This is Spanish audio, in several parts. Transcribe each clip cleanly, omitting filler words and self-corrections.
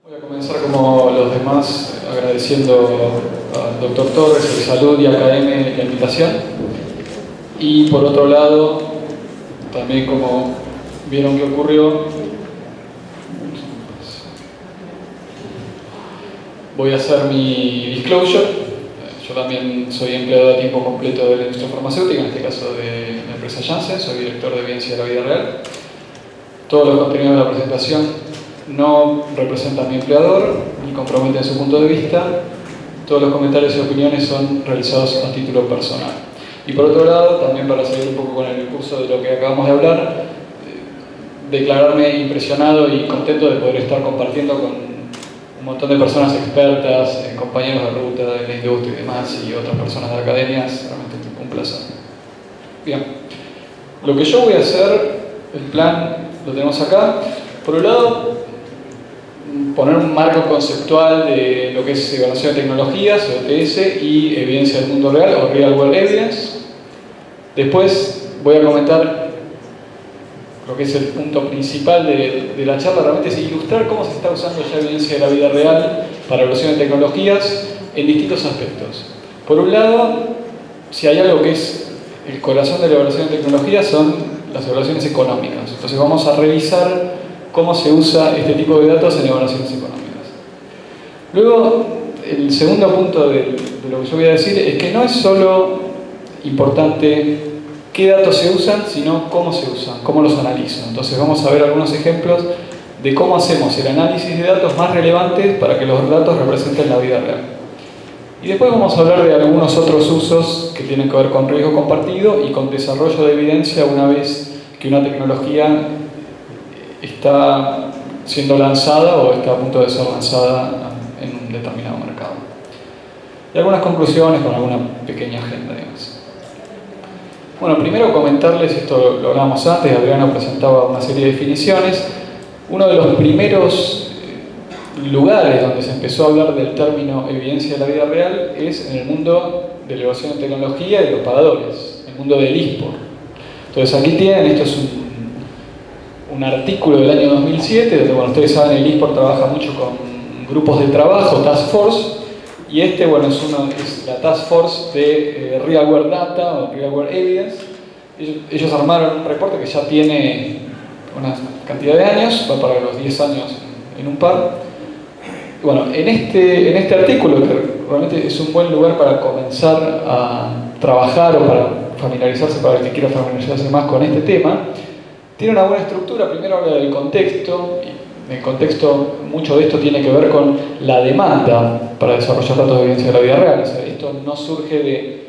Voy a comenzar como los demás agradeciendo al Dr. Torres, el Salud y AKM la invitación. Y por otro lado, también como vieron que ocurrió, voy a hacer mi disclosure. Yo también soy empleado a tiempo completo de la industria farmacéutica, en este caso de la empresa Janssen, soy director de Evidencia de la Vida Real. Todos los contenidos de la presentación no representan a mi empleador ni comprometen su punto de vista. Todos los comentarios y opiniones son realizados a título personal. Y por otro lado, también para seguir un poco con el curso de lo que acabamos de hablar, declararme impresionado y contento de poder estar compartiendo con un montón de personas expertas, compañeros de ruta, de la industria y demás, y otras personas de academias. Realmente un placer. Bien, lo que yo voy a hacer, el plan lo tenemos acá. Por un lado, poner un marco conceptual de lo que es evaluación de tecnologías, ETS, y evidencia del mundo real, o Real World Evidence. Después voy a comentar lo que es el punto principal de la charla, realmente es ilustrar cómo se está usando ya evidencia de la vida real para evaluación de tecnologías en distintos aspectos. Por un lado, si hay algo que es el corazón de la evaluación de tecnologías, son las evaluaciones económicas. Entonces vamos a revisar cómo se usa este tipo de datos en evaluaciones económicas. Luego, el segundo punto de lo que yo voy a decir es que no es solo importante qué datos se usan, sino cómo se usan, cómo los analizo. Entonces vamos a ver algunos ejemplos de cómo hacemos el análisis de datos más relevantes para que los datos representen la vida real. Y después vamos a hablar de algunos otros usos que tienen que ver con riesgo compartido y con desarrollo de evidencia una vez que una tecnología está siendo lanzada o está a punto de ser lanzada en un determinado mercado. Y algunas conclusiones con alguna pequeña agenda, digamos. Bueno, primero comentarles, esto lo hablábamos antes, Adriano presentaba una serie de definiciones. Uno de los primeros lugares donde se empezó a hablar del término evidencia de la vida real es en el mundo de la evaluación de tecnología y de los pagadores, el mundo del eSport. Entonces aquí tienen, esto es un artículo del año 2007, donde, bueno, ustedes saben, el eSport trabaja mucho con grupos de trabajo, Task Force, y este, bueno, es la Task Force de Real World Data o Real World Evidence. Ellos armaron un reporte que ya tiene una cantidad de años, va para los 10 años en un par. Bueno, en este artículo, que realmente es un buen lugar para comenzar a trabajar o para familiarizarse, para el que quiera familiarizarse más con este tema, tiene una buena estructura. Primero habla del contexto, y en el contexto mucho de esto tiene que ver con la demanda para desarrollar datos de evidencia de la vida real. O sea, esto no surge de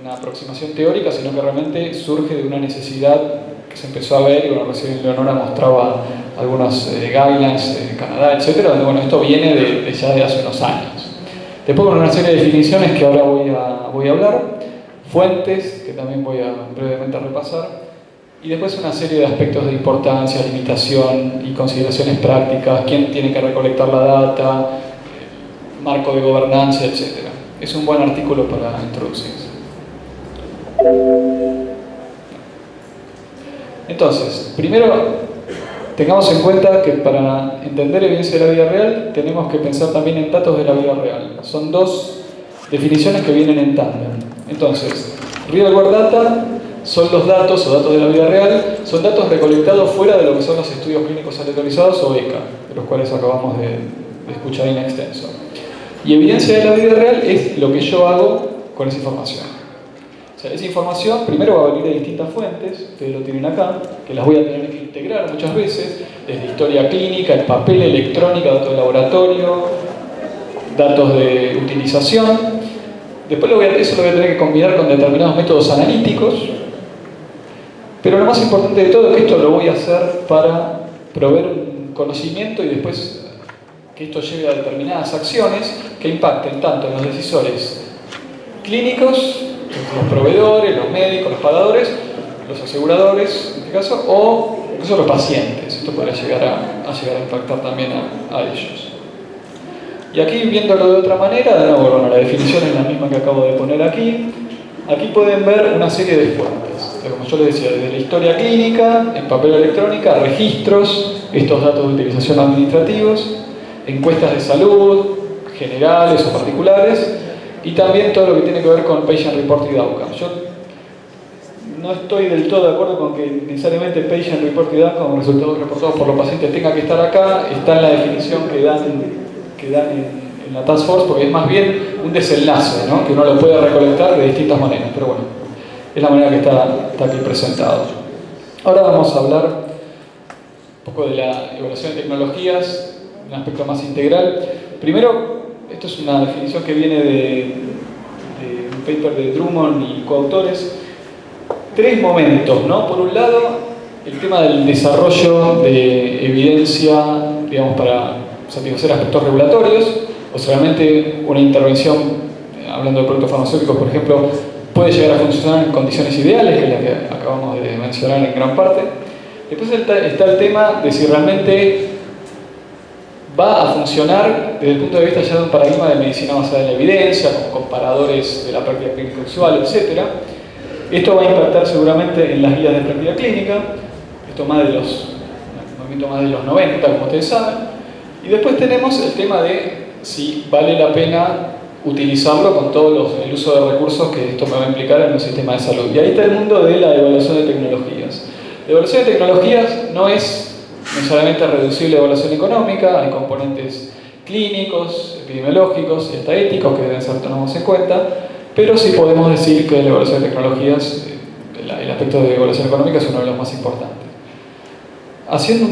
una aproximación teórica, sino que realmente surge de una necesidad que se empezó a ver, y bueno, recién Leonora mostraba algunos guidelines en Canadá, etcétera, donde, bueno, esto viene ya de hace unos años. Después con una serie de definiciones que ahora voy a hablar, fuentes, que también voy a brevemente repasar, y después una serie de aspectos de importancia, limitación y consideraciones prácticas, quién tiene que recolectar la data, marco de gobernanza, etc. Es un buen artículo para introducirse. Entonces, primero, tengamos en cuenta que para entender evidencia de la vida real tenemos que pensar también en datos de la vida real. Son dos definiciones que vienen en tándem. Entonces, Real World Data son los datos o datos de la vida real, son datos recolectados fuera de lo que son los estudios clínicos aleatorizados o ECA, de los cuales acabamos de escuchar en extenso. Y evidencia de la vida real es lo que yo hago con esa información. O sea, esa información primero va a venir de distintas fuentes, ustedes lo tienen acá, que las voy a tener que integrar muchas veces, desde historia clínica, el papel, electrónica, datos de laboratorio, datos de utilización. Después eso lo voy a tener que combinar con determinados métodos analíticos. Pero lo más importante de todo es que esto lo voy a hacer para proveer un conocimiento y después que esto lleve a determinadas acciones que impacten tanto en los decisores clínicos, los proveedores, los médicos, los pagadores, los aseguradores, en este caso, o incluso los pacientes. Esto podría llegar a impactar también a ellos. Y aquí, viéndolo de otra manera, de nuevo, bueno, la definición es la misma que acabo de poner aquí. Aquí pueden ver una serie de fuentes. Como yo les decía, desde la historia clínica, en papel electrónica, registros, estos datos de utilización administrativos, encuestas de salud, generales o particulares, y también todo lo que tiene que ver con Patient Reported Outcome. Yo no estoy del todo de acuerdo con que necesariamente Patient Reported Outcome, resultados reportados por los pacientes, tenga que estar acá. Está en la definición que dan en la Task Force, porque es más bien un desenlace, ¿no? Que uno lo puede recolectar de distintas maneras, pero bueno, es la manera que está aquí presentado. Ahora vamos a hablar un poco de la evaluación de tecnologías, un aspecto más integral. Primero, esto es una definición que viene de un paper de Drummond y coautores. Tres momentos, ¿no? Por un lado, el tema del desarrollo de evidencia, digamos, para satisfacer aspectos regulatorios, o solamente una intervención, hablando de productos farmacéuticos, por ejemplo, puede llegar a funcionar en condiciones ideales, que es la que acabamos de mencionar en gran parte. Después está el tema de si realmente va a funcionar desde el punto de vista ya de un paradigma de medicina basada en la evidencia, con comparadores de la práctica clínica usual, etc. Esto va a impactar seguramente en las guías de práctica clínica, esto más de los 90, como ustedes saben. Y después tenemos el tema de si vale la pena utilizarlo con el uso de recursos que esto me va a implicar en un sistema de salud. Y ahí está el mundo de la evaluación de tecnologías. La evaluación de tecnologías no es necesariamente reducible a evaluación económica, hay componentes clínicos, epidemiológicos y hasta éticos que deben ser tomados en cuenta, pero sí podemos decir que la evaluación de tecnologías, el aspecto de evaluación económica es uno de los más importantes. Haciendo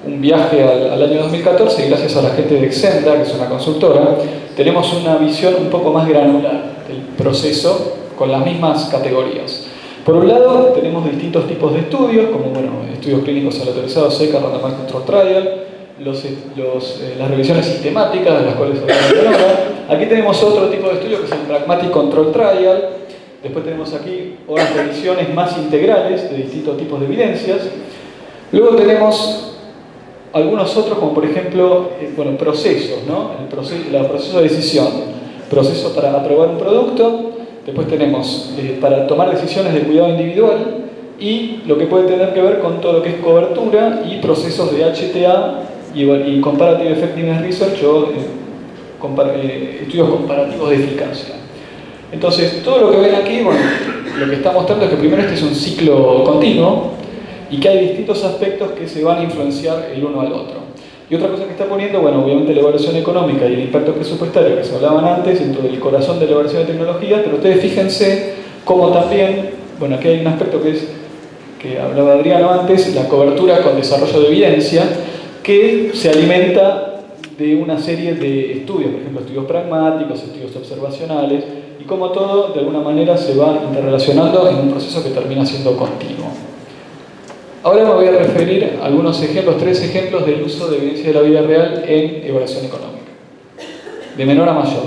un viaje al año 2014, y gracias a la gente de Exenda, que es una consultora, tenemos una visión un poco más granular del proceso con las mismas categorías. Por un lado, tenemos distintos tipos de estudios, como estudios clínicos aleatorizados, SECA, Randomized Control Trial, las revisiones sistemáticas, de las cuales hablamos ahora. Aquí tenemos otro tipo de estudio, que es el Pragmatic Control Trial. Después tenemos aquí otras revisiones más integrales de distintos tipos de evidencias. Luego tenemos algunos otros, como por ejemplo, procesos, ¿no? El proceso de decisión, proceso para aprobar un producto. Después tenemos para tomar decisiones de cuidado individual y lo que puede tener que ver con todo lo que es cobertura y procesos de HTA y Comparative Effectiveness Research o estudios comparativos de eficacia. Entonces, todo lo que ven aquí, lo que está mostrando es que primero este es un ciclo continuo y que hay distintos aspectos que se van a influenciar el uno al otro. Y otra cosa que está poniendo, obviamente la evaluación económica y el impacto presupuestario que se hablaban antes dentro del corazón de la evaluación de tecnologías, pero ustedes fíjense cómo también, aquí hay un aspecto que hablaba Adriano antes, la cobertura con desarrollo de evidencia, que se alimenta de una serie de estudios, por ejemplo, estudios pragmáticos, estudios observacionales, y cómo todo de alguna manera se va interrelacionando en un proceso que termina siendo continuo. Ahora me voy a referir a algunos ejemplos, 3 ejemplos del uso de evidencia de la vida real en evaluación económica, de menor a mayor.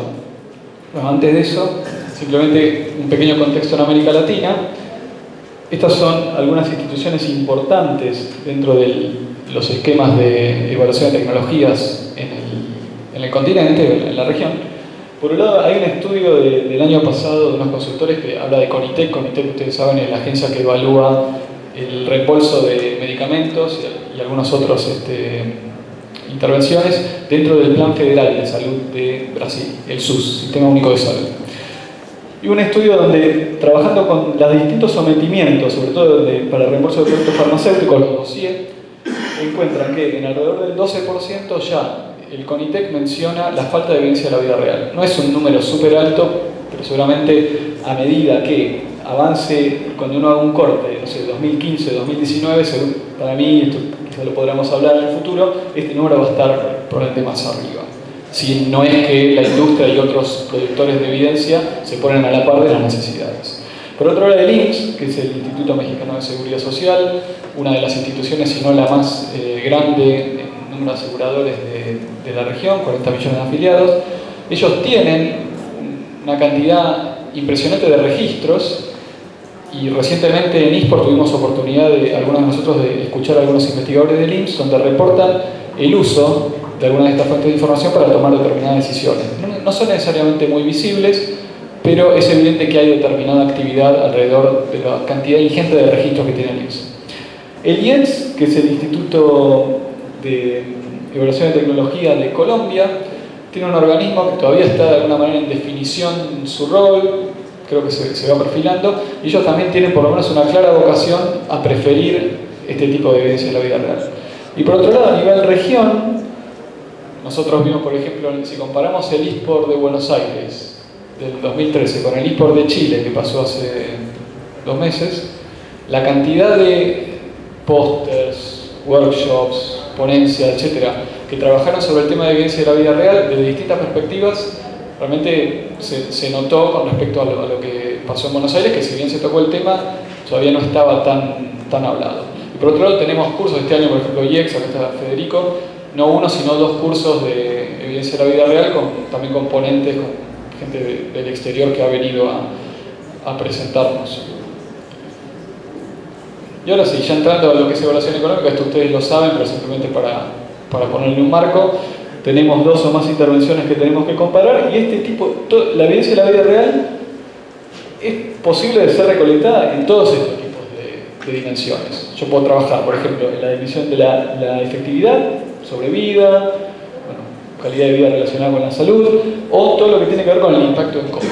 Antes de eso, simplemente un pequeño contexto en América Latina. Estas son algunas instituciones importantes dentro de los esquemas de evaluación de tecnologías en el continente, en la región. Por un lado, hay un estudio del año pasado de unos consultores que habla de CONITEC. CONITEC, ustedes saben, es la agencia que evalúa el reembolso de medicamentos y algunas otras intervenciones dentro del Plan Federal de Salud de Brasil, el SUS, Sistema Único de Salud. Y un estudio donde, trabajando con los distintos sometimientos, sobre todo para el reembolso de productos farmacéuticos, los dossiers, encuentran que en alrededor del 12% ya el CONITEC menciona la falta de evidencia de la vida real. No es un número súper alto, pero seguramente a medida que avance, cuando uno haga un corte, 2015, 2019, para mí, esto quizá lo podremos hablar en el futuro, este número va a estar probablemente más arriba. Si no es que la industria y otros productores de evidencia se ponen a la par de las necesidades. Por otro lado, el IMSS, que es el Instituto Mexicano de Seguridad Social, una de las instituciones, si no la más grande en número de aseguradores de la región, 40 millones de afiliados, ellos tienen una cantidad impresionante de registros. Y recientemente en ISPOR tuvimos oportunidad algunos de nosotros de escuchar a algunos investigadores del IMSS donde reportan el uso de algunas de estas fuentes de información para tomar determinadas decisiones. No son necesariamente muy visibles, pero es evidente que hay determinada actividad alrededor de la cantidad ingente de registros que tiene el IMSS. El IELTS, que es el Instituto de Evaluación de Tecnología de Colombia. Tiene un organismo que todavía está de alguna manera en definición su rol, creo que se va perfilando, y ellos también tienen por lo menos una clara vocación a preferir este tipo de evidencia en la vida real. Y por otro lado, a nivel región, nosotros vimos, por ejemplo, si comparamos el eSport de Buenos Aires del 2013 con el eSport de Chile que pasó hace 2 meses, la cantidad de pósters, workshops, ponencias, etcétera, que trabajaron sobre el tema de evidencia de la vida real desde distintas perspectivas, realmente se notó con respecto a lo que pasó en Buenos Aires, que si bien se tocó el tema, todavía no estaba tan hablado. Y por otro lado tenemos cursos este año, por ejemplo, IEX, acá está Federico, no uno, sino 2 cursos de evidencia de la vida real, también con ponentes, con gente del exterior que ha venido a presentarnos. Y ahora sí, ya entrando a lo que es evaluación económica, esto ustedes lo saben, pero simplemente para ponerle un marco, tenemos 2 o más intervenciones que tenemos que comparar, y este tipo, la evidencia de la vida real es posible de ser recolectada en todos estos tipos de dimensiones. Yo puedo trabajar, por ejemplo, en la dimensión de la efectividad sobre vida, bueno, calidad de vida relacionada con la salud, o todo lo que tiene que ver con el impacto en costos.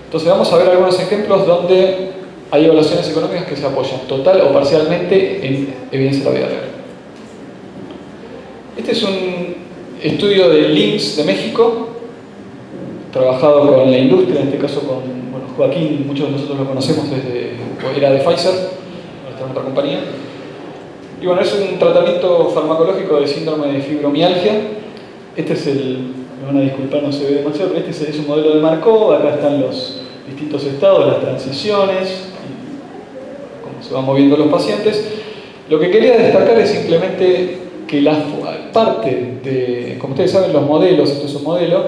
Entonces vamos a ver algunos ejemplos donde hay evaluaciones económicas que se apoyan total o parcialmente en evidencia de la vida real. Este es un estudio del INSS de México, trabajado con la industria, en este caso con Joaquín, muchos de nosotros lo conocemos era de Pfizer, ahora está en otra compañía. Y bueno, es un tratamiento farmacológico de síndrome de fibromialgia. Este es me van a disculpar, no se ve demasiado, pero este es un modelo de Markov. Acá están los distintos estados, las transiciones, y cómo se van moviendo los pacientes. Lo que quería destacar es simplemente que la parte de, como ustedes saben, los modelos, esto es un modelo,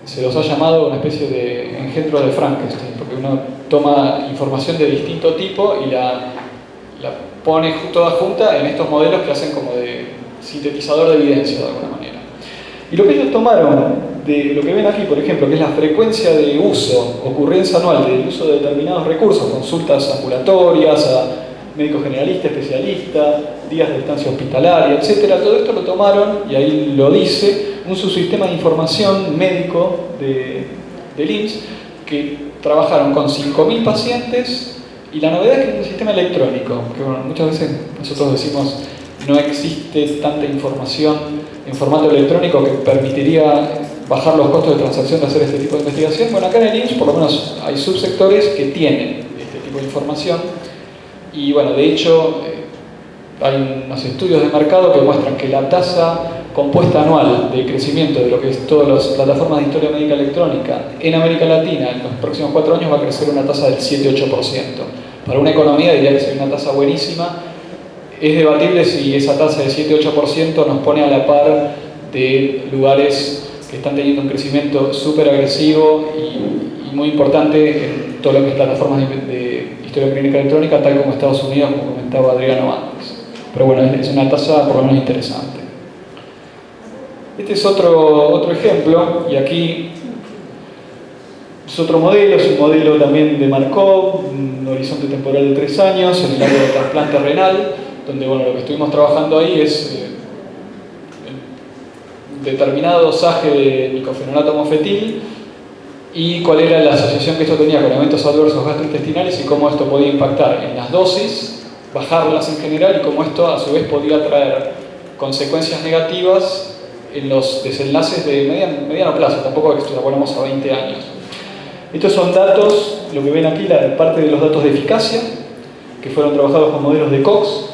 se los ha llamado una especie de engendro de Frankenstein, porque uno toma información de distinto tipo y la pone toda junta en estos modelos que hacen como de sintetizador de evidencia de alguna manera. Y lo que ellos tomaron de lo que ven aquí, por ejemplo, que es la frecuencia de uso, ocurrencia anual del uso de determinados recursos, consultas ambulatorias, a médico generalista, especialista, días de estancia hospitalaria, etc. Todo esto lo tomaron, y ahí lo dice, un subsistema de información médico del IMSS, que trabajaron con 5.000 pacientes, y la novedad es que es un sistema electrónico, que bueno, muchas veces nosotros decimos no existe tanta información en formato electrónico que permitiría bajar los costos de transacción de hacer este tipo de investigación. Bueno, acá en el IMSS por lo menos hay subsectores que tienen este tipo de información, y bueno, de hecho hay unos estudios de mercado que muestran que la tasa compuesta anual de crecimiento de lo que es todas las plataformas de historia médica electrónica en América Latina en los próximos 4 años va a crecer una tasa del 7-8%. Para una economía diría que es una tasa buenísima. Es debatible si esa tasa de 7-8% nos pone a la par de lugares que están teniendo un crecimiento súper agresivo y muy importante en todo lo que es plataformas de historia clínica electrónica, tal como Estados Unidos, como comentaba Adriano antes. Pero bueno, es una tasa por lo menos interesante. Este es otro ejemplo, y aquí es otro modelo, es un modelo también de Markov, un horizonte temporal de 3 años en el área de trasplante renal, donde bueno, lo que estuvimos trabajando ahí es determinado dosaje de nicofenolato mofetil y cuál era la asociación que esto tenía con eventos adversos gastrointestinales y cómo esto podía impactar en las dosis, bajarlas en general, y cómo esto a su vez podía traer consecuencias negativas en los desenlaces de mediano plazo, tampoco extrapolamos a 20 años. Estos son datos, lo que ven aquí, la parte de los datos de eficacia, que fueron trabajados con modelos de Cox,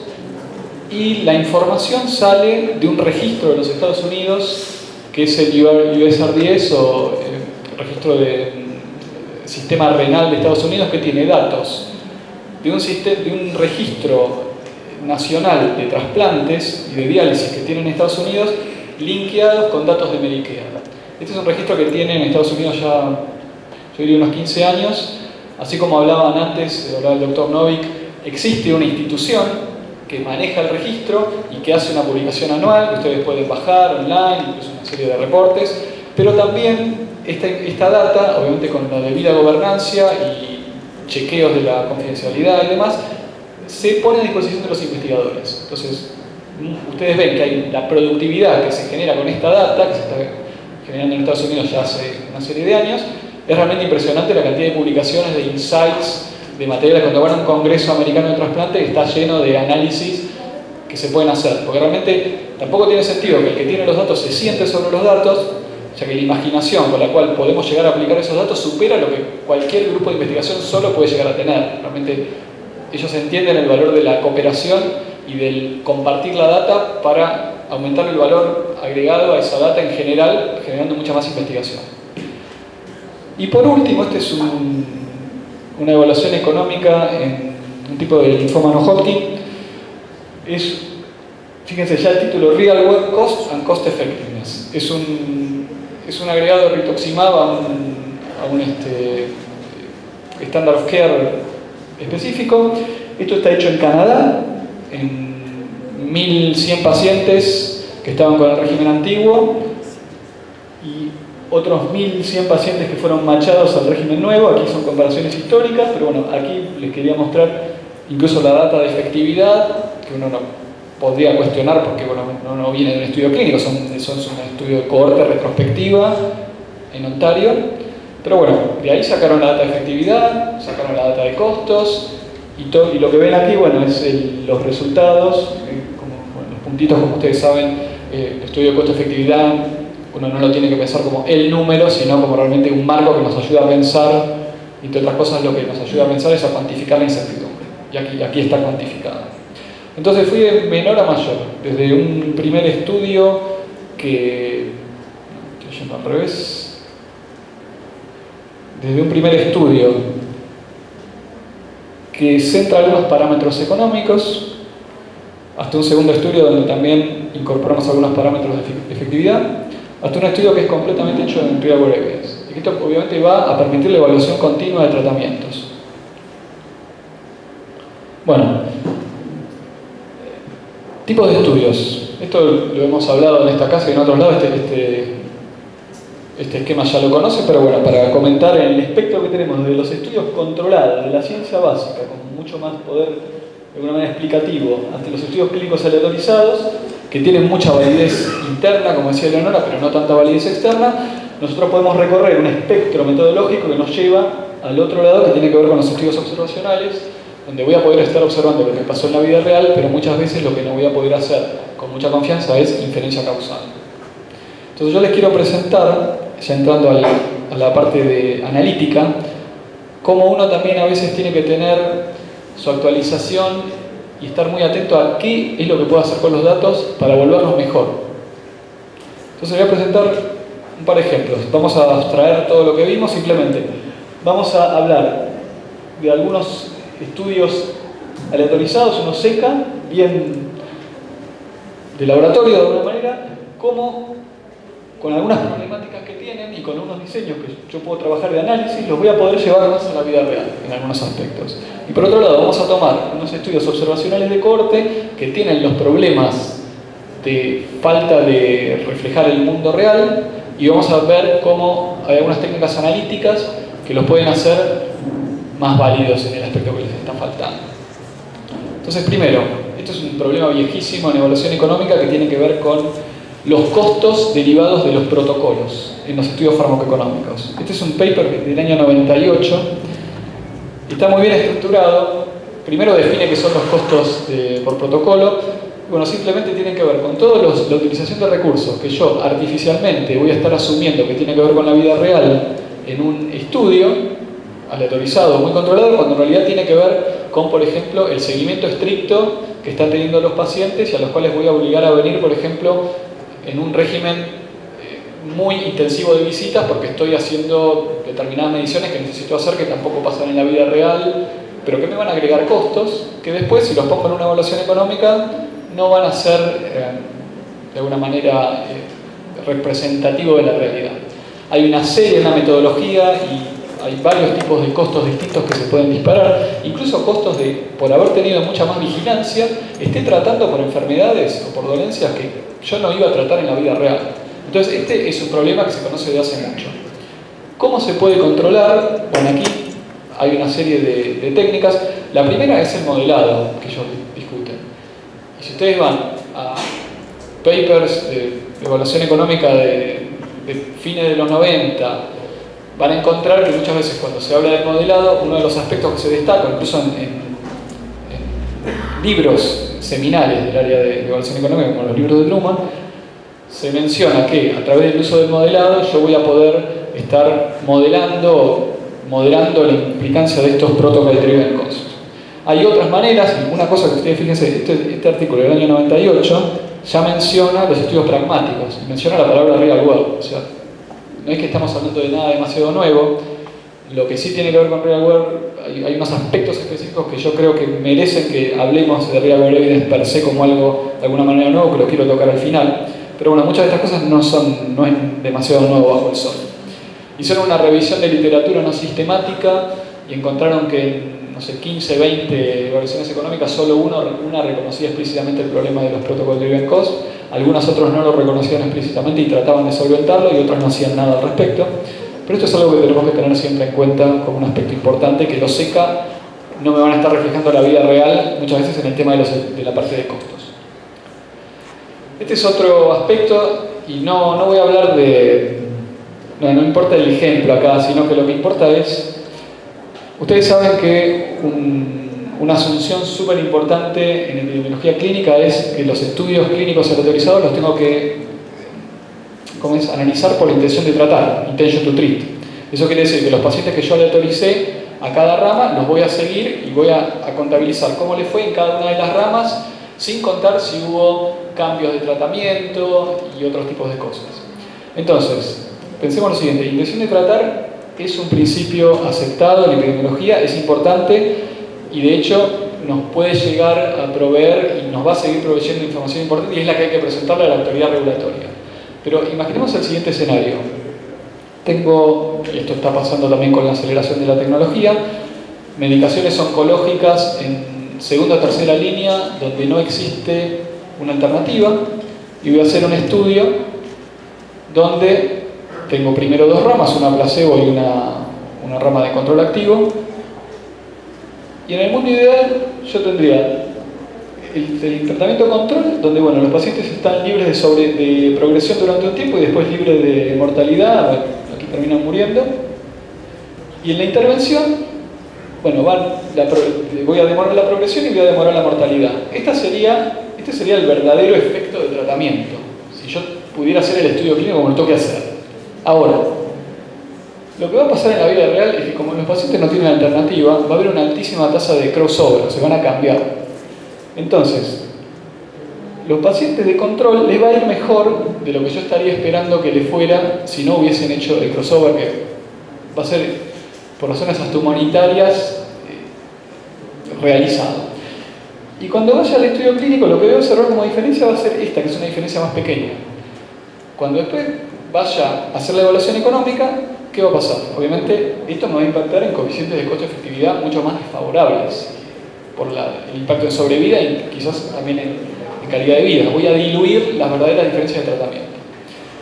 y la información sale de un registro de los Estados Unidos, que es el USRDS, o el registro de sistema renal de Estados Unidos, que tiene datos de un registro nacional de trasplantes y de diálisis que tienen en Estados Unidos, linkeados con datos de Medicare. Este es un registro que tiene en Estados Unidos ya, yo diría, unos 15 años. Así como hablaban antes, hablaba el doctor Novik, existe una institución que maneja el registro y que hace una publicación anual, que ustedes pueden bajar online, incluso una serie de reportes, pero también esta data, obviamente con la debida gobernancia y chequeos de la confidencialidad y demás, se pone a disposición de los investigadores. Entonces, ustedes ven que hay la productividad que se genera con esta data, que se está generando en Estados Unidos ya hace una serie de años. Es realmente impresionante la cantidad de publicaciones, de insights, de materiales. Cuando van a un congreso americano de trasplante está lleno de análisis que se pueden hacer, porque realmente tampoco tiene sentido que el que tiene los datos se siente sobre los datos, ya que la imaginación con la cual podemos llegar a aplicar esos datos supera lo que cualquier grupo de investigación solo puede llegar a tener. Realmente ellos entienden el valor de la cooperación y del compartir la data para aumentar el valor agregado a esa data en general, generando mucha más investigación. Y por último, esta es una evaluación económica en un tipo de linfoma no-Hodgkin. Fíjense ya el título, Real World Cost and Cost Effectiveness. Es un agregado de rituximab a un standard of care específico. Esto está hecho en Canadá, en 1.100 pacientes que estaban con el régimen antiguo y otros 1.100 pacientes que fueron machados al régimen nuevo. Aquí son comparaciones históricas, pero bueno, aquí les quería mostrar incluso la data de efectividad, que uno no podría cuestionar porque bueno, no viene de un estudio clínico, son un estudio de cohorte retrospectiva en Ontario. Pero bueno, de ahí sacaron la data de efectividad, sacaron la data de costos, y lo que ven aquí, bueno, es los resultados, los puntitos, como ustedes saben, el estudio de costo-efectividad, uno no lo tiene que pensar como el número, sino como realmente un marco que nos ayuda a pensar, y entre otras cosas lo que nos ayuda a pensar es a cuantificar la incertidumbre, y aquí está cuantificada. Entonces fui de menor a mayor, desde un primer estudio estoy yendo al revés, desde un primer estudio que centra algunos parámetros económicos, hasta un segundo estudio donde también incorporamos algunos parámetros de efectividad, hasta un estudio que es completamente hecho en real world evidence. Y esto obviamente va a permitir la evaluación continua de tratamientos. Bueno, tipos de estudios. Esto lo hemos hablado en esta casa y en otros lados, este esquema ya lo conocen, pero bueno, para comentar el espectro que tenemos de los estudios controlados, de la ciencia básica, con mucho más poder, de alguna manera explicativo, hasta los estudios clínicos aleatorizados, que tienen mucha validez interna, como decía Leonora, pero no tanta validez externa, nosotros podemos recorrer un espectro metodológico que nos lleva al otro lado, que tiene que ver con los estudios observacionales, donde voy a poder estar observando lo que pasó en la vida real, pero muchas veces lo que no voy a poder hacer con mucha confianza es inferencia causal. Entonces yo les quiero presentar, ya entrando a la parte de analítica, cómo uno también a veces tiene que tener su actualización y estar muy atento a qué es lo que puedo hacer con los datos para volverlos mejor. Entonces voy a presentar un par de ejemplos. Vamos a abstraer todo lo que vimos, simplemente vamos a hablar de algunos estudios aleatorizados, uno seca, bien de laboratorio de alguna manera, como con algunas problemáticas que tienen y con unos diseños que yo puedo trabajar de análisis, los voy a poder llevar más a la vida real en algunos aspectos. Y por otro lado, vamos a tomar unos estudios observacionales de cohorte que tienen los problemas de falta de reflejar el mundo real y vamos a ver cómo hay algunas técnicas analíticas que los pueden hacer más válidos en el aspecto que les está faltando. Entonces, primero, esto es un problema viejísimo en evaluación económica que tiene que ver con los costos derivados de los protocolos en los estudios farmacoeconómicos. Este es un paper del año 98, está muy bien estructurado. Primero define qué son los costos por protocolo. Bueno, simplemente tienen que ver con toda la utilización de recursos que yo artificialmente voy a estar asumiendo que tiene que ver con la vida real en un estudio aleatorizado, muy controlado, cuando en realidad tiene que ver con, por ejemplo, el seguimiento estricto que están teniendo los pacientes y a los cuales voy a obligar a venir, por ejemplo, en un régimen muy intensivo de visitas porque estoy haciendo determinadas mediciones que necesito hacer que tampoco pasan en la vida real, pero que me van a agregar costos que después, si los pongo en una evaluación económica, no van a ser de alguna manera representativo de la realidad. Hay una serie, una metodología y hay varios tipos de costos distintos que se pueden disparar, incluso costos por haber tenido mucha más vigilancia, esté tratando por enfermedades o por dolencias que yo no iba a tratar en la vida real. Entonces este es un problema que se conoce de hace mucho. ¿Cómo se puede controlar? Bueno, aquí hay una serie de técnicas. La primera es el modelado que ellos discuten. Y si ustedes van a papers de evaluación económica de fines de los 90, van a encontrar que muchas veces cuando se habla de modelado, uno de los aspectos que se destaca, incluso en libros seminales del área de evaluación económica, como los libros de Drummond, se menciona que a través del uso del modelado yo voy a poder estar moderando la implicancia de estos protocol driven costs. Hay otras maneras, y una cosa que ustedes fíjense, este artículo del año 98 ya menciona los estudios pragmáticos, menciona la palabra real world, o sea, no es que estamos hablando de nada demasiado nuevo. Lo que sí tiene que ver con real world, hay unos aspectos específicos que yo creo que merecen que hablemos de real world evidence per se como algo de alguna manera nuevo, que lo quiero tocar al final. Pero bueno, muchas de estas cosas no es demasiado nuevo bajo el sol. Hicieron una revisión de literatura no sistemática y encontraron que en, no sé, 15, 20 evaluaciones económicas, solo una reconocía explícitamente el problema de los protocol driven costs. Algunos otros no lo reconocían explícitamente y trataban de solventarlo, y otros no hacían nada al respecto. Pero esto es algo que tenemos que tener siempre en cuenta como un aspecto importante, que los SECA no me van a estar reflejando la vida real muchas veces en el tema de la parte de costos. Este es otro aspecto, y no voy a hablar no importa el ejemplo acá, sino que lo que importa es, ustedes saben que una asunción súper importante en epidemiología clínica es que los estudios clínicos aleatorizados los tengo que analizar por la intención de tratar, intention to treat. Eso quiere decir que los pacientes que yo aleatoricé a cada rama los voy a seguir y voy a contabilizar cómo le fue en cada una de las ramas, sin contar si hubo cambios de tratamiento y otros tipos de cosas. Entonces, pensemos lo siguiente: intención de tratar es un principio aceptado en epidemiología, es importante y de hecho nos puede llegar a proveer y nos va a seguir proveyendo información importante, y es la que hay que presentarle a la autoridad regulatoria. Pero imaginemos el siguiente escenario. Y esto está pasando también con la aceleración de la tecnología, medicaciones oncológicas en segunda o tercera línea donde no existe una alternativa, y voy a hacer un estudio donde tengo primero dos ramas, una placebo y una rama de control activo, y en el mundo ideal yo tendría el tratamiento control, donde bueno, los pacientes están libres de progresión durante un tiempo y después libres de mortalidad, bueno, aquí terminan muriendo. Y en la intervención, bueno, voy a demorar la progresión y voy a demorar la mortalidad. Este sería el verdadero efecto del tratamiento, si yo pudiera hacer el estudio clínico como lo toque hacer. Ahora, lo que va a pasar en la vida real es que como los pacientes no tienen alternativa, va a haber una altísima tasa de crossover, se van a cambiar. Entonces, los pacientes de control les va a ir mejor de lo que yo estaría esperando que les fuera si no hubiesen hecho el crossover, que va a ser por razones hasta humanitarias realizado. Y cuando vaya al estudio clínico, lo que voy a observar como diferencia va a ser esta, que es una diferencia más pequeña. Cuando después vaya a hacer la evaluación económica, ¿qué va a pasar? Obviamente, esto me va a impactar en coeficientes de costo-efectividad mucho más desfavorables por el impacto en sobrevida y quizás también en calidad de vida. Voy a diluir las verdaderas diferencias de tratamiento.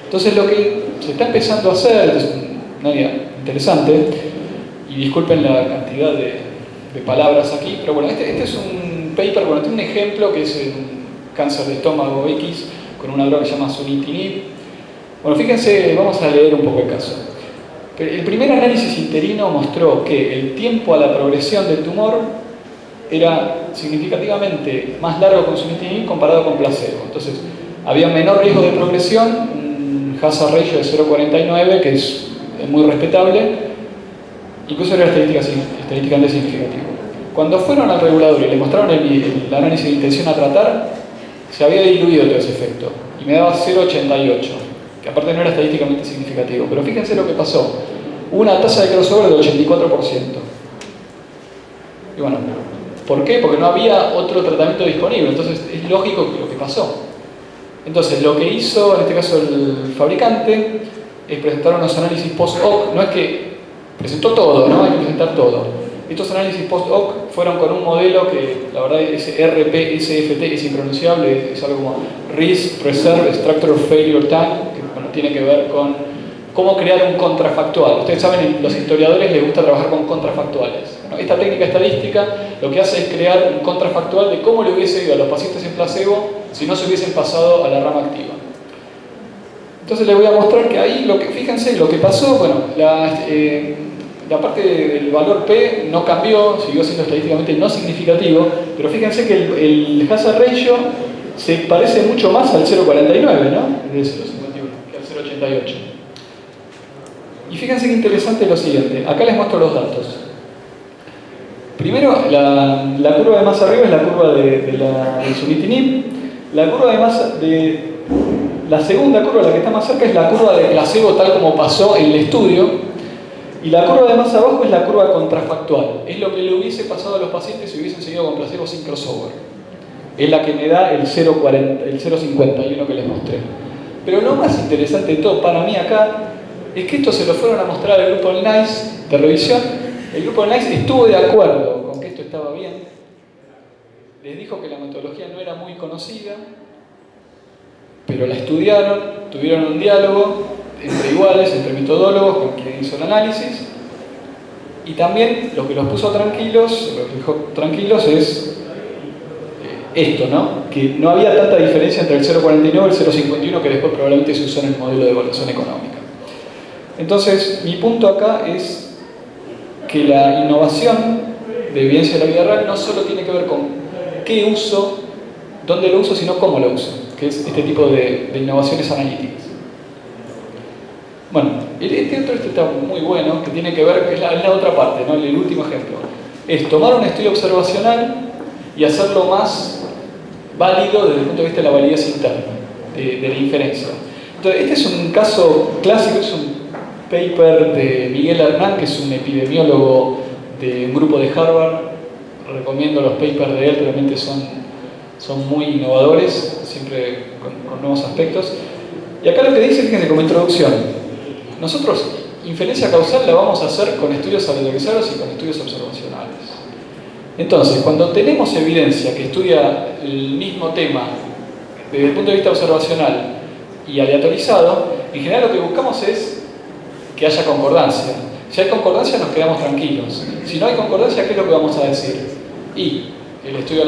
Entonces, lo que se está empezando a hacer, es un área interesante, y disculpen la cantidad de palabras aquí, pero bueno, este es un paper, bueno, tiene un ejemplo que es un cáncer de estómago X con una droga que se llama sunitinib. Bueno, fíjense, vamos a leer un poco el caso. El primer análisis interino mostró que el tiempo a la progresión del tumor era significativamente más largo con sunitinib comparado con placebo. Entonces, había menor riesgo de progresión, un hazard ratio de 0,49, que es muy respetable, incluso era estadísticamente significativo. Cuando fueron al regulador y le mostraron el análisis de intención a tratar, se había diluido todo ese efecto y me daba 0,88, que aparte no era estadísticamente significativo. Pero fíjense lo que pasó: hubo una tasa de crossover del 84%. Y bueno, ¿por qué? Porque no había otro tratamiento disponible. Entonces es lógico lo que pasó. Entonces lo que hizo en este caso el fabricante es presentar unos análisis post-hoc. No es que presentó todo, ¿no? Hay que presentar todo. Estos análisis post-hoc fueron con un modelo que la verdad ese RPSFT es impronunciable, es algo como Risk Preserve Structure Failure Time, que bueno, tiene que ver con cómo crear un contrafactual. Ustedes saben, los historiadores les gusta trabajar con contrafactuales. Bueno, esta técnica estadística lo que hace es crear un contrafactual de cómo le hubiese ido a los pacientes en placebo si no se hubiesen pasado a la rama activa. Entonces les voy a mostrar que ahí, fíjense, lo que pasó, bueno, la parte del valor P no cambió, siguió siendo estadísticamente no significativo, pero fíjense que el hazard ratio se parece mucho más al 0,49, ¿no? De 0,51 que al 0,88. Y fíjense qué interesante lo siguiente, acá les muestro los datos. Primero, la curva de más arriba es la curva del sunitinib, la curva de más la segunda curva, la que está más cerca, es la curva de placebo tal como pasó en el estudio, y la curva de más abajo es la curva contrafactual. Es lo que le hubiese pasado a los pacientes si hubiesen seguido con placebo sin crossover. Es la que me da el 0,51 que les mostré. Pero lo más interesante de todo para mí acá es que esto se lo fueron a mostrar al grupo del NICE de revisión. El grupo del NICE estuvo de acuerdo con que esto estaba bien. Les dijo que la metodología no era muy conocida, pero la estudiaron, tuvieron un diálogo entre iguales, entre metodólogos con quien hizo el análisis, y también lo que los puso tranquilos, lo que dijo tranquilos es esto, ¿no? Que no había tanta diferencia entre el 0,49 y el 0,51 que después probablemente se usó en el modelo de evaluación económica. Entonces, mi punto acá es que la innovación de evidencia de la vida real no solo tiene que ver con qué uso, dónde lo uso, sino cómo lo uso, que es este tipo de innovaciones analíticas. Bueno, este está muy bueno, que tiene que ver, es la otra parte, ¿no? El último ejemplo. Es tomar un estudio observacional y hacerlo más válido desde el punto de vista de la validez interna, de la inferencia. Entonces, este es un caso clásico, es un paper de Miguel Hernán, que es un epidemiólogo de un grupo de Harvard. Recomiendo los papers de él, realmente son muy innovadores, siempre con nuevos aspectos. Y acá lo que dice, fíjense, como introducción, nosotros inferencia causal la vamos a hacer con estudios aleatorizados y con estudios observacionales. Entonces, cuando tenemos evidencia que estudia el mismo tema desde el punto de vista observacional y aleatorizado, en general lo que buscamos es que haya concordancia. Si hay concordancia nos quedamos tranquilos. Si no hay concordancia, ¿qué es lo que vamos a decir? Y el estudio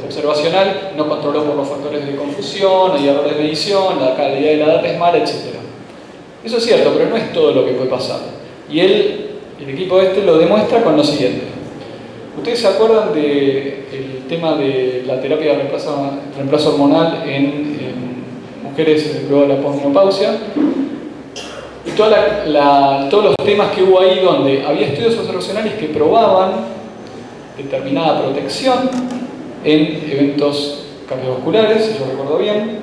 observacional no controló por los factores de confusión, hay errores de medición, la calidad de la data es mala, etc. Eso es cierto, pero no es todo lo que puede pasar. Y el equipo lo demuestra con lo siguiente. ¿Ustedes se acuerdan del tema de la terapia de reemplazo hormonal en mujeres luego de la posmenopausia? Y todos los temas que hubo ahí donde había estudios observacionales que probaban determinada protección en eventos cardiovasculares, si yo recuerdo bien.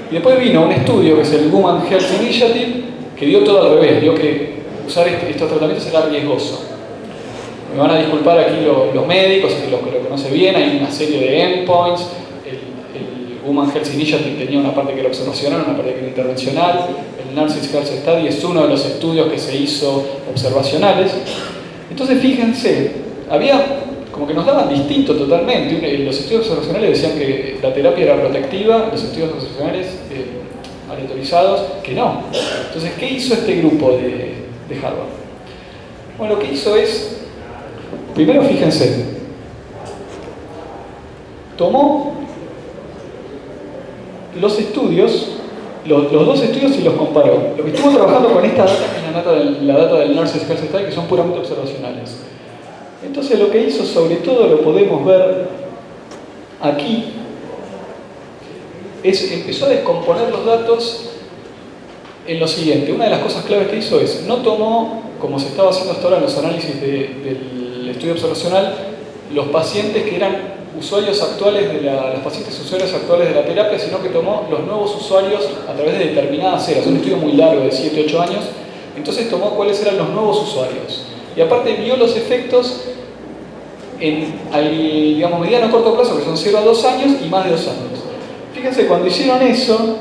Y después vino un estudio que es el Women Health Initiative, que dio todo al revés, dio que usar estos tratamientos era riesgoso. Me van a disculpar aquí los médicos, que lo conocen bien, hay una serie de endpoints. El Women Health Initiative tenía una parte que era observacional, una parte que era intervencional. El Nurses Health Study es uno de los estudios que se hizo observacionales. Entonces fíjense, había como que nos daban distinto totalmente. Los estudios observacionales decían que la terapia era protectiva, los estudios observacionales aleatorizados, que no. Entonces, ¿qué hizo este grupo de Harvard? Bueno, lo que hizo es, primero fíjense, tomó los estudios, los dos estudios y los comparó. Lo que estuvo trabajando con esta data es la data del Nurses Health Study, que son puramente observacionales. Entonces lo que hizo, sobre todo lo podemos ver aquí, empezó a descomponer los datos en lo siguiente. Una de las cosas claves que hizo es, no tomó, como se estaba haciendo hasta ahora en los análisis del estudio observacional, los pacientes que eran usuarios actuales los pacientes usuarios actuales de la terapia, sino que tomó los nuevos usuarios a través de determinadas eras. Un estudio muy largo de 7-8 años. Entonces tomó cuáles eran los nuevos usuarios. Y aparte vio los efectos digamos, mediano o corto plazo, que son 0 a 2 años y más de 2 años. Fíjense, cuando hicieron eso,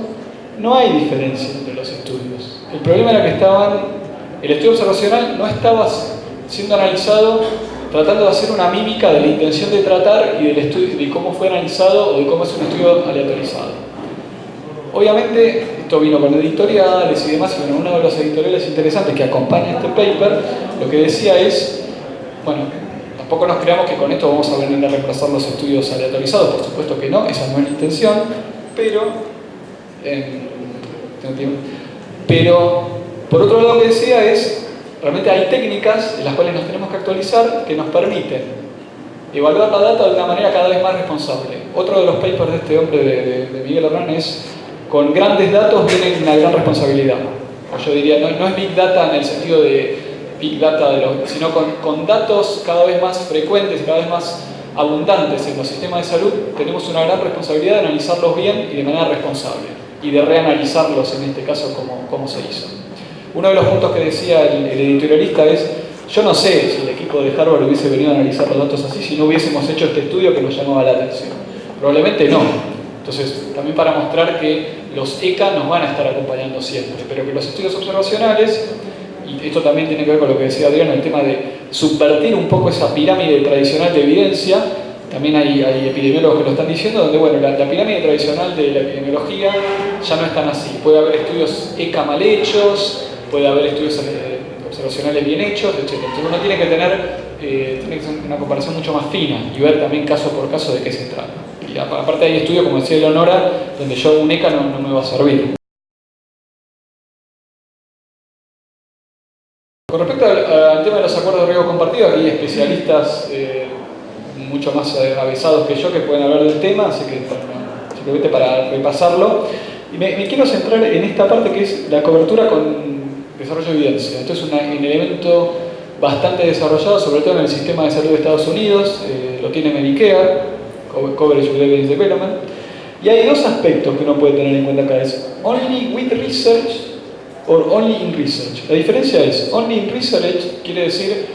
no hay diferencia entre los estudios. El problema era que el estudio observacional no estaba siendo analizado tratando de hacer una mímica de la intención de tratar y del estudio, de cómo fue analizado o de cómo es un estudio aleatorizado. Obviamente, esto vino con editoriales y demás, y bueno, uno de los editoriales interesantes que acompaña este paper, lo que decía es, bueno, tampoco nos creamos que con esto vamos a venir a reemplazar los estudios aleatorizados, por supuesto que no, esa no es la intención, pero por otro lado lo que decía es, realmente hay técnicas en las cuales nos tenemos que actualizar que nos permiten evaluar la data de una manera cada vez más responsable. Otro de los papers de este hombre, de Miguel Herrán, es con grandes datos viene una gran responsabilidad. O yo diría, no es Big Data en el sentido de Big Data, sino con datos cada vez más frecuentes, cada vez más abundantes en los sistemas de salud, tenemos una gran responsabilidad de analizarlos bien y de manera responsable, y de reanalizarlos en este caso como se hizo. Uno de los puntos que decía el editorialista es, yo no sé si el equipo de Harvard hubiese venido a analizar los datos así si no hubiésemos hecho este estudio que nos llamaba la atención. Probablemente no. Entonces, también para mostrar que los ECA nos van a estar acompañando siempre, pero que los estudios observacionales, y esto también tiene que ver con lo que decía Adrián, el tema de subvertir un poco esa pirámide tradicional de evidencia. También hay epidemiólogos que lo están diciendo, donde bueno, la pirámide tradicional de la epidemiología ya no es tan así. Puede haber estudios ECA mal hechos, puede haber estudios observacionales bien hechos, etc. Entonces uno tiene que ser una comparación mucho más fina y ver también caso por caso de qué se trata. Y aparte hay estudios, como decía Eleonora, donde yo un ECA no me va a servir. Con respecto al tema de los acuerdos de riesgo compartido, aquí hay especialistas mucho más avesados que yo que pueden hablar del tema, así que simplemente para repasarlo. Y me quiero centrar en esta parte que es la cobertura con desarrollo de evidencia. Esto es un elemento bastante desarrollado, sobre todo en el sistema de salud de Estados Unidos, lo tiene Medicare, Coverage with Evidence Development, y hay dos aspectos que uno puede tener en cuenta acá, es Only with Research or Only in Research. La diferencia es, Only in Research quiere decir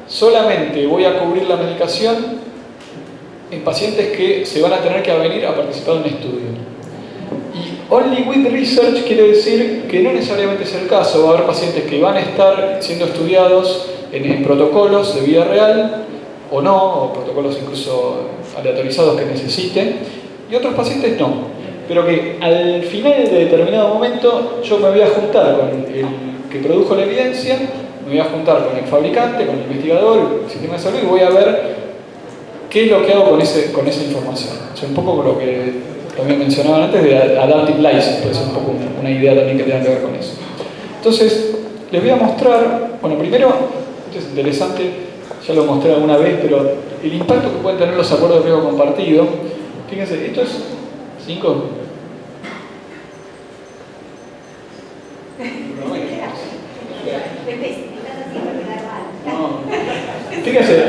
solamente voy a cubrir la medicación en pacientes que se van a tener que venir a participar en un estudio. Y Only with Research quiere decir que no necesariamente es el caso, va a haber pacientes que van a estar siendo estudiados en protocolos de vida real o no, o protocolos incluso aleatorizados que necesiten, y otros pacientes no. Pero que al final de determinado momento yo me voy a juntar con el que produjo la evidencia, me voy a juntar con el fabricante, con el investigador, el sistema de salud, y voy a ver qué es lo que hago con esa información. O sea, un poco lo que también mencionaban antes de Adaptive License, puede ser un poco una idea también que tenga que ver con eso. Entonces, les voy a mostrar, bueno, primero, esto es interesante, ya lo mostré alguna vez, pero el impacto que pueden tener los acuerdos de riesgo compartido. Fíjense, esto es 5. Fíjense,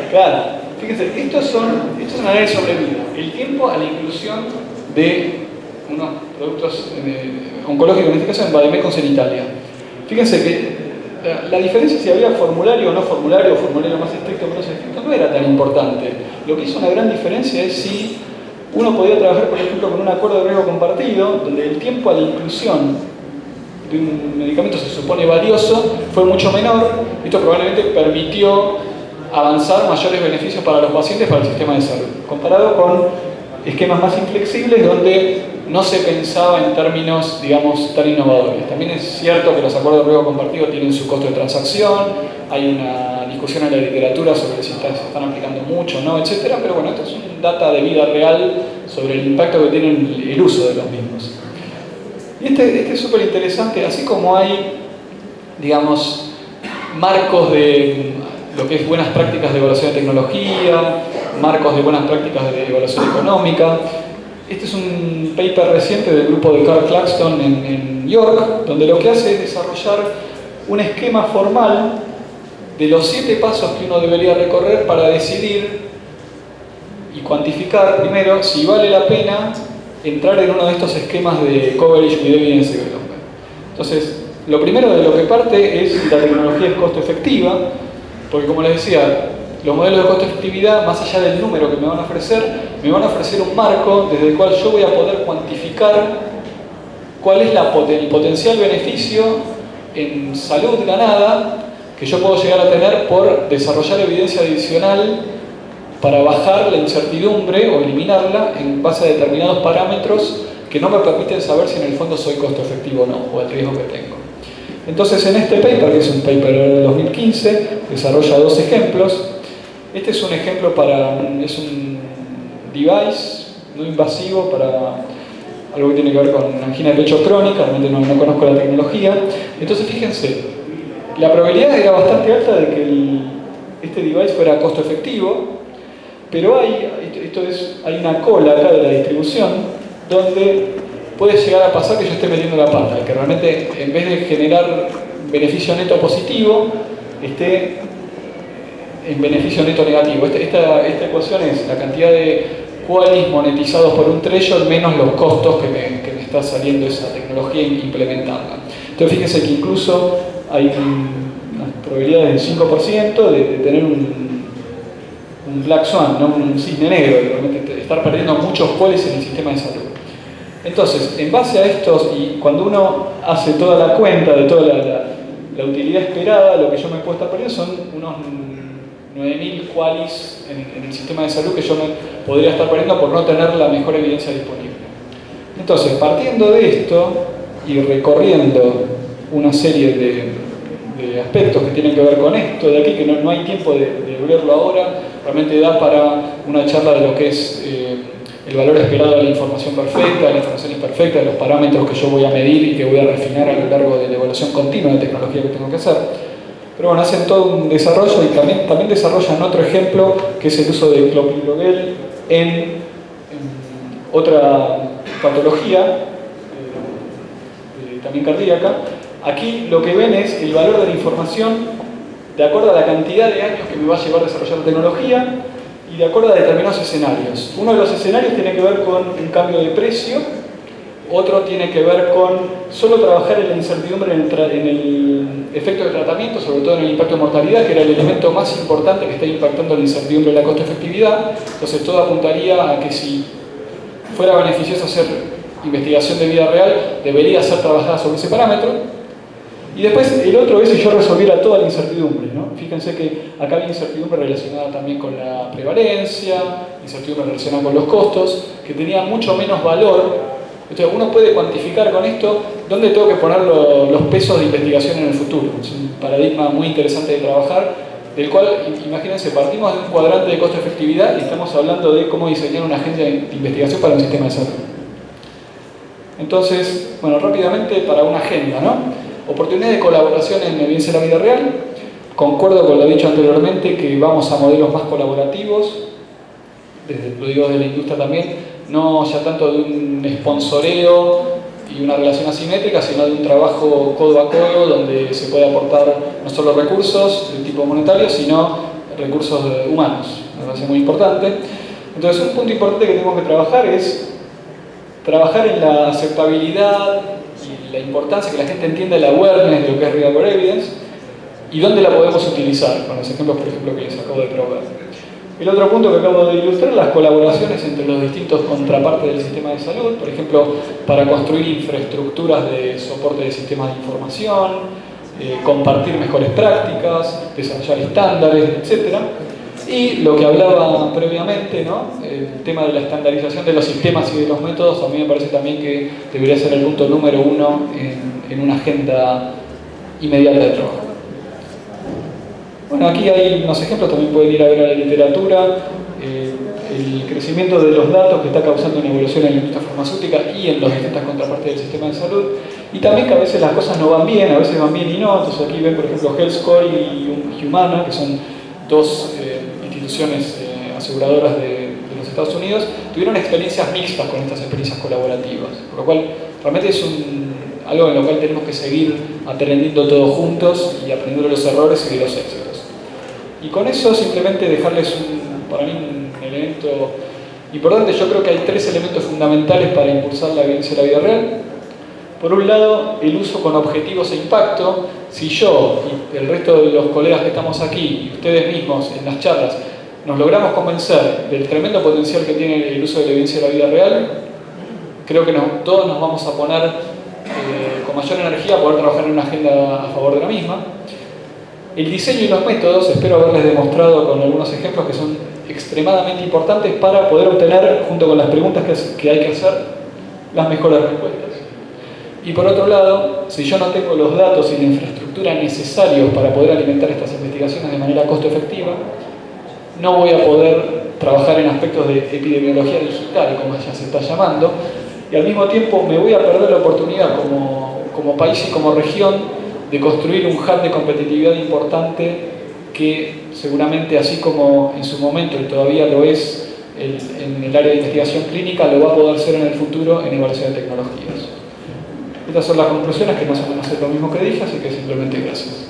claro, fíjense, esto es un análisis sobre vida. El tiempo a la inclusión de unos productos oncológicos, en este caso en Vademecums en Italia. Fíjense que la diferencia si había formulario o no formulario, o formulario más estricto o menos estricto, no era tan importante. Lo que hizo una gran diferencia es si uno podía trabajar, por ejemplo, con un acuerdo de riesgo compartido, donde el tiempo a la inclusión de un medicamento se supone valioso, fue mucho menor. Esto probablemente permitió avanzar mayores beneficios para los pacientes, para el sistema de salud, comparado con esquemas más inflexibles donde no se pensaba en términos, digamos, tan innovadores. También es cierto que los acuerdos de riesgo compartido tienen su costo de transacción, hay una discusión en la literatura sobre si se están aplicando mucho o no, etc. Pero bueno, esto es un data de vida real sobre el impacto que tienen el uso de los mismos. Y este es súper interesante, así como hay, digamos, marcos de lo que es buenas prácticas de evaluación de tecnología, marcos de buenas prácticas de evaluación económica. Este es un paper reciente del grupo de Carl Claxton en York, donde lo que hace es desarrollar un esquema formal de los 7 pasos que uno debería recorrer para decidir y cuantificar primero si vale la pena entrar en uno de estos esquemas de Coverage with Evidence Development. Entonces, lo primero de lo que parte es si la tecnología es costo efectiva, porque como les decía, los modelos de costo efectividad, más allá del número que me van a ofrecer un marco desde el cual yo voy a poder cuantificar cuál es el potencial beneficio en salud ganada que yo puedo llegar a tener por desarrollar evidencia adicional para bajar la incertidumbre o eliminarla en base a determinados parámetros que no me permiten saber si en el fondo soy costo efectivo o no, o el riesgo que tengo. Entonces en este paper, que es un paper de 2015, desarrolla dos ejemplos. Este es un ejemplo es un device no invasivo para algo que tiene que ver con angina de pecho crónica, realmente no conozco la tecnología. Entonces fíjense, la probabilidad era bastante alta de que este device fuera costo efectivo, pero hay una cola acá de la distribución donde puede llegar a pasar que yo esté metiendo la pata, que realmente en vez de generar beneficio neto positivo, esté en beneficio neto negativo. Esta ecuación es la cantidad de qualis monetizados por un threshold menos los costos que me está saliendo esa tecnología implementarla. Entonces fíjense que incluso hay unas probabilidades del 5% de tener un black swan, ¿no? Un cisne negro, de realmente estar perdiendo muchos qualis en el sistema de salud. Entonces, en base a estos, y cuando uno hace toda la cuenta de toda la utilidad esperada, lo que yo me puedo estar perdiendo son unos 9.000 qualis en el sistema de salud que yo me podría estar perdiendo por no tener la mejor evidencia disponible. Entonces, partiendo de esto y recorriendo una serie de aspectos que tienen que ver con esto de aquí, que no hay tiempo de verlo ahora, realmente da para una charla de lo que es el valor esperado de la información perfecta, de la información imperfecta, de los parámetros que yo voy a medir y que voy a refinar a lo largo de la evaluación continua de tecnología que tengo que hacer. Pero bueno, hacen todo un desarrollo y también desarrollan otro ejemplo que es el uso de clopidogrel en otra patología, también cardíaca. Aquí lo que ven es el valor de la información de acuerdo a la cantidad de años que me va a llevar a desarrollar la tecnología y de acuerdo a determinados escenarios. Uno de los escenarios tiene que ver con un cambio de precio, otro tiene que ver con solo trabajar en la incertidumbre en el efecto de tratamiento, sobre todo en el impacto de mortalidad, que era el elemento más importante que está impactando la incertidumbre de la costo-efectividad. Entonces todo apuntaría a que si fuera beneficioso hacer investigación de vida real, debería ser trabajada sobre ese parámetro. Y después el otro es si yo resolviera toda la incertidumbre, ¿no? Fíjense que acá hay incertidumbre relacionada también con la prevalencia, incertidumbre relacionada con los costos, que tenía mucho menos valor. Entonces uno puede cuantificar con esto dónde tengo que poner los pesos de investigación en el futuro. Es un paradigma muy interesante de trabajar, del cual, imagínense, partimos de un cuadrante de costo-efectividad y estamos hablando de cómo diseñar una agenda de investigación para un sistema de salud. Entonces, bueno, rápidamente para una agenda, ¿no? Oportunidades de colaboración en evidencia de la vida real. Concuerdo con lo dicho anteriormente que vamos a modelos más colaborativos, lo digo de la industria también, no ya tanto de un sponsoreo y una relación asimétrica, sino de un trabajo codo a codo donde se puede aportar no solo recursos de tipo monetario, sino recursos humanos. Me parece muy importante. Entonces, un punto importante que tenemos que trabajar es trabajar en la aceptabilidad y la importancia que la gente entienda el awareness de lo que es real world evidence y dónde la podemos utilizar, con los ejemplos, por ejemplo, que les acabo de probar. El otro punto que acabo de ilustrar, las colaboraciones entre los distintos contrapartes del sistema de salud, por ejemplo, para construir infraestructuras de soporte de sistemas de información, compartir mejores prácticas, desarrollar estándares, etc. Y lo que hablaba previamente, ¿no? El tema de la estandarización de los sistemas y de los métodos, a mí me parece también que debería ser el punto número uno en una agenda inmediata de trabajo. Bueno, aquí hay unos ejemplos, también pueden ir a ver a la literatura, el crecimiento de los datos que está causando una evolución en la industria farmacéutica y en las distintas contrapartes del sistema de salud, y también que a veces las cosas no van bien, a veces van bien y no. Entonces aquí ven, por ejemplo, HealthScore y Humana, que son dos instituciones aseguradoras de los Estados Unidos, tuvieron experiencias mixtas con estas experiencias colaborativas, por lo cual realmente es algo en lo cual tenemos que seguir aprendiendo todos juntos y aprendiendo de los errores y de los éxitos. Y con eso simplemente dejarles para mí un elemento importante. Yo creo que hay tres elementos fundamentales para impulsar la evidencia de la vida real. Por un lado, el uso con objetivos e impacto. Si yo y el resto de los colegas que estamos aquí y ustedes mismos en las charlas nos logramos convencer del tremendo potencial que tiene el uso de la evidencia de la vida real, creo que todos nos vamos a poner con mayor energía a poder trabajar en una agenda a favor de la misma. El diseño y los métodos, espero haberles demostrado con algunos ejemplos que son extremadamente importantes para poder obtener, junto con las preguntas que hay que hacer, las mejores respuestas. Y por otro lado, si yo no tengo los datos y la infraestructura necesarios para poder alimentar estas investigaciones de manera costo efectiva, no voy a poder trabajar en aspectos de epidemiología digital, como ya se está llamando, y al mismo tiempo me voy a perder la oportunidad como país y como región de construir un hub de competitividad importante que seguramente, así como en su momento y todavía lo es en el área de investigación clínica, lo va a poder ser en el futuro en evaluación de tecnologías. Estas son las conclusiones, que más o menos es lo mismo que dije, así que simplemente gracias.